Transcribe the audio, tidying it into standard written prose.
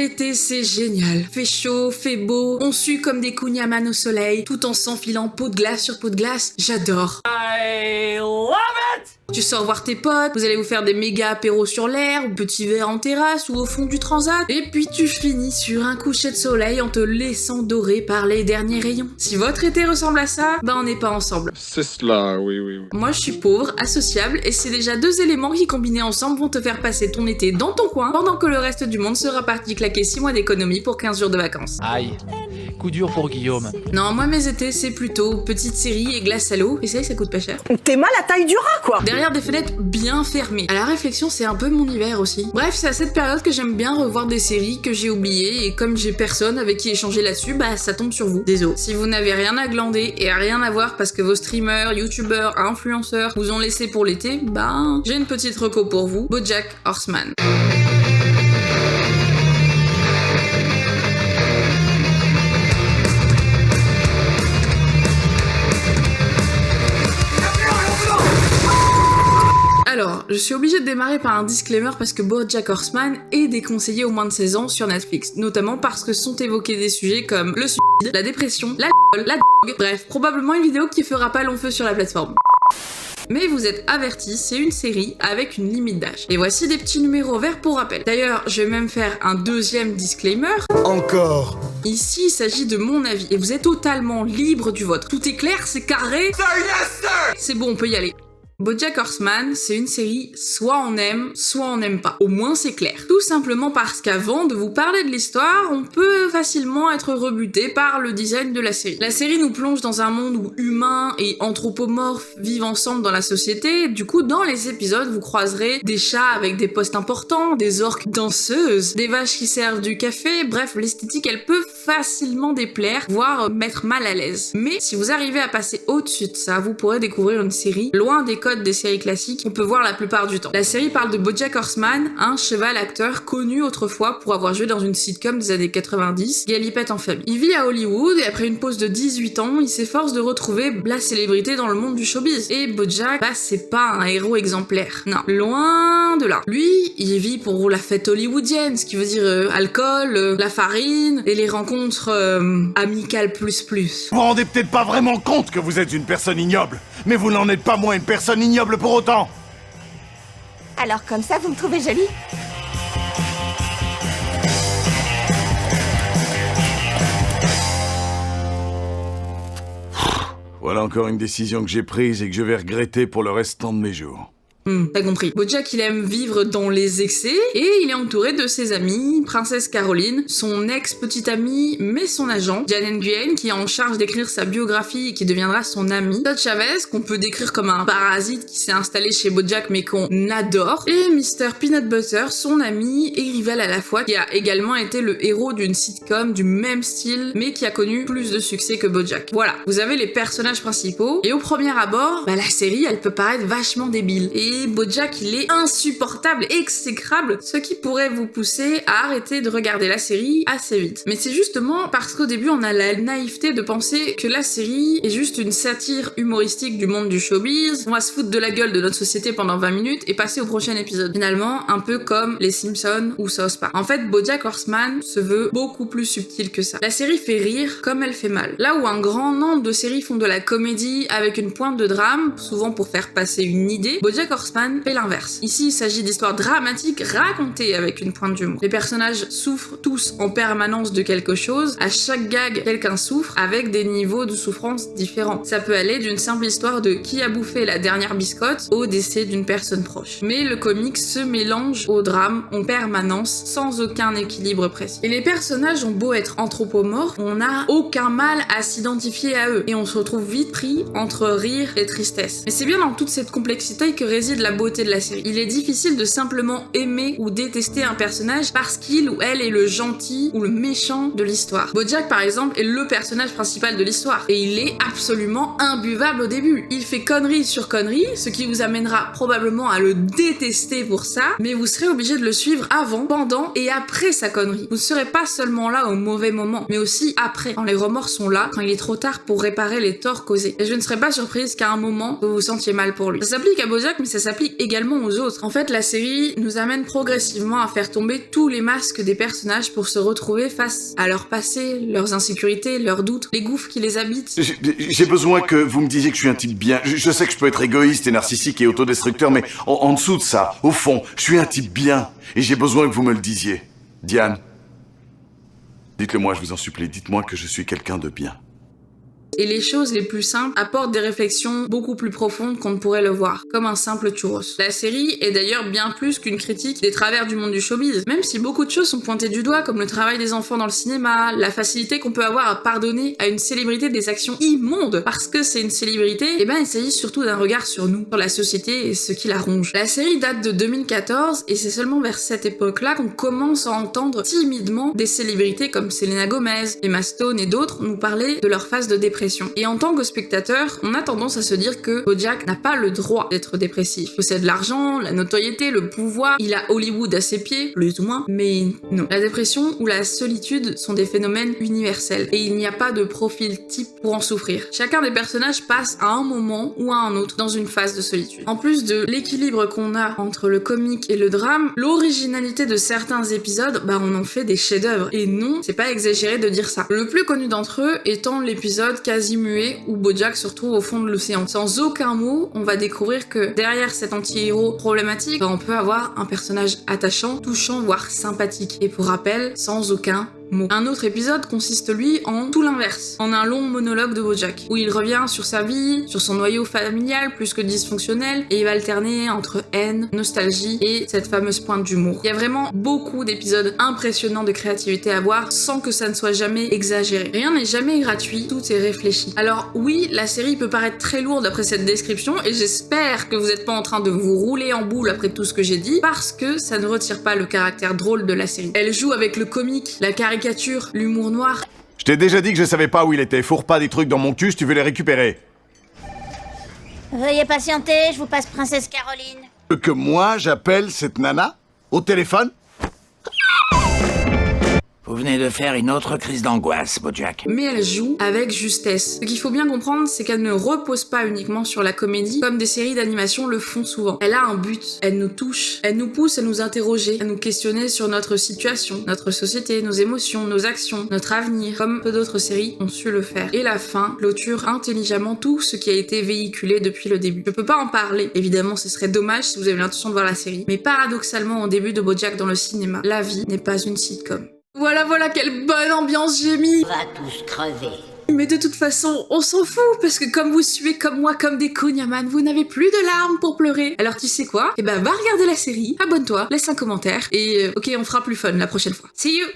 L'été, c'est génial. Fait chaud, fait beau, on sue comme des kouign-amann au soleil, tout en s'enfilant peau de glace sur peau de glace. J'adore. I love it! Tu sors voir tes potes, vous allez vous faire des méga apéros sur l'air, ou petits verres en terrasse, ou au fond du transat, et puis tu finis sur un coucher de soleil en te laissant dorer par les derniers rayons. Si votre été ressemble à ça, bah on n'est pas ensemble. C'est cela, oui. Moi je suis pauvre, associable, et c'est déjà deux éléments qui combinés ensemble vont te faire passer ton été dans ton coin, pendant que le reste du monde sera parti claquer 6 mois d'économie pour 15 jours de vacances. Aïe, coup dur pour Guillaume. Non, moi mes étés c'est plutôt petite série et glace à l'eau, et ça coûte pas cher. T'es mal à taille du rat, quoi. Derrière des fenêtres bien fermées. À la réflexion, c'est un peu mon hiver aussi. Bref, c'est à cette période que j'aime bien revoir des séries que j'ai oubliées, et comme j'ai personne avec qui échanger là-dessus, bah ça tombe sur vous. Désolé. Si vous n'avez rien à glander et rien à voir parce que vos streamers, youtubeurs, influenceurs vous ont laissé pour l'été, bah j'ai une petite reco pour vous, BoJack Horseman. Alors, je suis obligée de démarrer par un disclaimer parce que BoJack Horseman est déconseillé aux moins de 16 ans sur Netflix, notamment parce que sont évoqués des sujets comme le suicide, la dépression, l'alcool, la drogue, bref, probablement une vidéo qui fera pas long feu sur la plateforme. Mais vous êtes avertis, c'est une série avec une limite d'âge. Et voici des petits numéros verts pour rappel. D'ailleurs, je vais même faire un deuxième disclaimer. Encore. Ici, il s'agit de mon avis, et vous êtes totalement libre du vôtre. Tout est clair, c'est carré. C'est bon, on peut y aller. BoJack Horseman, c'est une série, soit on aime pas. Au moins c'est clair. Tout simplement parce qu'avant de vous parler de l'histoire, on peut facilement être rebuté par le design de la série. La série nous plonge dans un monde où humains et anthropomorphes vivent ensemble dans la société. Du coup, dans les épisodes, vous croiserez des chats avec des postes importants, des orques danseuses, des vaches qui servent du café. Bref, l'esthétique, elle peut facilement déplaire, voire mettre mal à l'aise. Mais si vous arrivez à passer au-dessus de ça, vous pourrez découvrir une série loin des codes des séries classiques qu'on peut voir la plupart du temps. La série parle de BoJack Horseman, un cheval acteur connu autrefois pour avoir joué dans une sitcom des années 90, Galipette en famille. Il vit à Hollywood et après une pause de 18 ans, il s'efforce de retrouver la célébrité dans le monde du showbiz. Et BoJack, bah c'est pas un héros exemplaire. Non, loin de là. Lui, il vit pour la fête hollywoodienne, ce qui veut dire alcool, la farine et les rencontres amicales plus. Vous vous rendez peut-être pas vraiment compte que vous êtes une personne ignoble, mais vous n'en êtes pas moins une personne ignoble pour autant. Alors comme ça, vous me trouvez jolie? Voilà encore une décision que j'ai prise et que je vais regretter pour le restant de mes jours. T'as compris. BoJack, il aime vivre dans les excès et il est entouré de ses amis, Princesse Caroline, son ex-petite amie, mais son agent, Jan Nguyen, qui est en charge d'écrire sa biographie et qui deviendra son ami, Todd Chavez, qu'on peut décrire comme un parasite qui s'est installé chez BoJack mais qu'on adore, et Mr. Peanut Butter, son ami et rival à la fois, qui a également été le héros d'une sitcom du même style, mais qui a connu plus de succès que BoJack. Voilà, vous avez les personnages principaux, et au premier abord, bah la série, elle peut paraître vachement débile, et BoJack, il est insupportable, exécrable, ce qui pourrait vous pousser à arrêter de regarder la série assez vite. Mais c'est justement parce qu'au début, on a la naïveté de penser que la série est juste une satire humoristique du monde du showbiz, on va se foutre de la gueule de notre société pendant 20 minutes et passer au prochain épisode. Finalement, un peu comme les Simpsons ou South Park. En fait, BoJack Horseman se veut beaucoup plus subtil que ça. La série fait rire comme elle fait mal. Là où un grand nombre de séries font de la comédie avec une pointe de drame, souvent pour faire passer une idée, BoJack Horseman fait l'inverse. Ici, il s'agit d'histoires dramatiques racontées avec une pointe d'humour. Les personnages souffrent tous en permanence de quelque chose. À chaque gag, quelqu'un souffre avec des niveaux de souffrance différents. Ça peut aller d'une simple histoire de qui a bouffé la dernière biscotte au décès d'une personne proche. Mais le comique se mélange au drame en permanence sans aucun équilibre précis. Et les personnages ont beau être anthropomorphes, on n'a aucun mal à s'identifier à eux et on se retrouve vite pris entre rire et tristesse. Mais c'est bien dans toute cette complexité que réside la beauté de la série. Il est difficile de simplement aimer ou détester un personnage parce qu'il ou elle est le gentil ou le méchant de l'histoire. BoJack par exemple est le personnage principal de l'histoire et il est absolument imbuvable au début. Il fait connerie sur connerie, ce qui vous amènera probablement à le détester pour ça, mais vous serez obligé de le suivre avant, pendant et après sa connerie. Vous ne serez pas seulement là au mauvais moment, mais aussi après, quand les remords sont là, quand il est trop tard pour réparer les torts causés. Et je ne serais pas surprise qu'à un moment, vous vous sentiez mal pour lui. Ça s'applique à BoJack, mais ça ça s'applique également aux autres. En fait, la série nous amène progressivement à faire tomber tous les masques des personnages pour se retrouver face à leur passé, leurs insécurités, leurs doutes, les gouffres qui les habitent. J'ai besoin que vous me disiez que je suis un type bien. Je sais que je peux être égoïste et narcissique et autodestructeur, mais en dessous de ça, au fond, je suis un type bien. Et j'ai besoin que vous me le disiez. Diane, dites-le moi, je vous en supplie, dites-moi que je suis quelqu'un de bien. Et les choses les plus simples apportent des réflexions beaucoup plus profondes qu'on ne pourrait le voir, comme un simple churros. La série est d'ailleurs bien plus qu'une critique des travers du monde du showbiz, même si beaucoup de choses sont pointées du doigt, comme le travail des enfants dans le cinéma, la facilité qu'on peut avoir à pardonner à une célébrité des actions immondes, parce que c'est une célébrité, et ben il s'agit surtout d'un regard sur nous, sur la société et ce qui la ronge. La série date de 2014, et c'est seulement vers cette époque-là qu'on commence à entendre timidement des célébrités comme Selena Gomez, Emma Stone et d'autres nous parler de leur phase de dépression. Et en tant que spectateur, on a tendance à se dire que Bojack n'a pas le droit d'être dépressif. Il possède l'argent, la notoriété, le pouvoir, il a Hollywood à ses pieds, plus ou moins, mais non. La dépression ou la solitude sont des phénomènes universels, et il n'y a pas de profil type pour en souffrir. Chacun des personnages passe à un moment ou à un autre dans une phase de solitude. En plus de l'équilibre qu'on a entre le comique et le drame, l'originalité de certains épisodes, on en fait des chefs-d'œuvre. Et non, c'est pas exagéré de dire ça. Le plus connu d'entre eux étant l'épisode quasi muet où Bojack se retrouve au fond de l'océan. Sans aucun mot, on va découvrir que derrière cet anti-héros problématique, on peut avoir un personnage attachant, touchant, voire sympathique. Et pour rappel, sans aucun mot. Un autre épisode consiste lui en tout l'inverse, en un long monologue de Bojack, où il revient sur sa vie, sur son noyau familial plus que dysfonctionnel, et il va alterner entre haine, nostalgie et cette fameuse pointe d'humour. Il y a vraiment beaucoup d'épisodes impressionnants de créativité à voir sans que ça ne soit jamais exagéré. Rien n'est jamais gratuit, tout est réfléchi. Alors oui, la série peut paraître très lourde après cette description, et j'espère que vous n'êtes pas en train de vous rouler en boule après tout ce que j'ai dit, parce que ça ne retire pas le caractère drôle de la série. Elle joue avec le comique, la caricature, l'humour noir. Je t'ai déjà dit que je savais pas où il était. Fourre pas des trucs dans mon cul si tu veux les récupérer. Veuillez patienter, je vous passe Princesse Caroline. Que moi, j'appelle cette nana au téléphone? Vous venez de faire une autre crise d'angoisse, Bojack. Mais elle joue avec justesse. Ce qu'il faut bien comprendre, c'est qu'elle ne repose pas uniquement sur la comédie, comme des séries d'animation le font souvent. Elle a un but, elle nous touche, elle nous pousse à nous interroger, à nous questionner sur notre situation, notre société, nos émotions, nos actions, notre avenir, comme peu d'autres séries ont su le faire. Et la fin clôture intelligemment tout ce qui a été véhiculé depuis le début. Je peux pas en parler, évidemment ce serait dommage si vous avez l'intention de voir la série, mais paradoxalement au début de Bojack dans le cinéma, la vie n'est pas une sitcom. Voilà, quelle bonne ambiance j'ai mis! On va tous crever. Mais de toute façon, on s'en fout, parce que comme vous suivez comme moi comme des cognaman, vous n'avez plus de larmes pour pleurer. Alors tu sais quoi? Va regarder la série, abonne-toi, laisse un commentaire, et ok, on fera plus fun la prochaine fois. See you!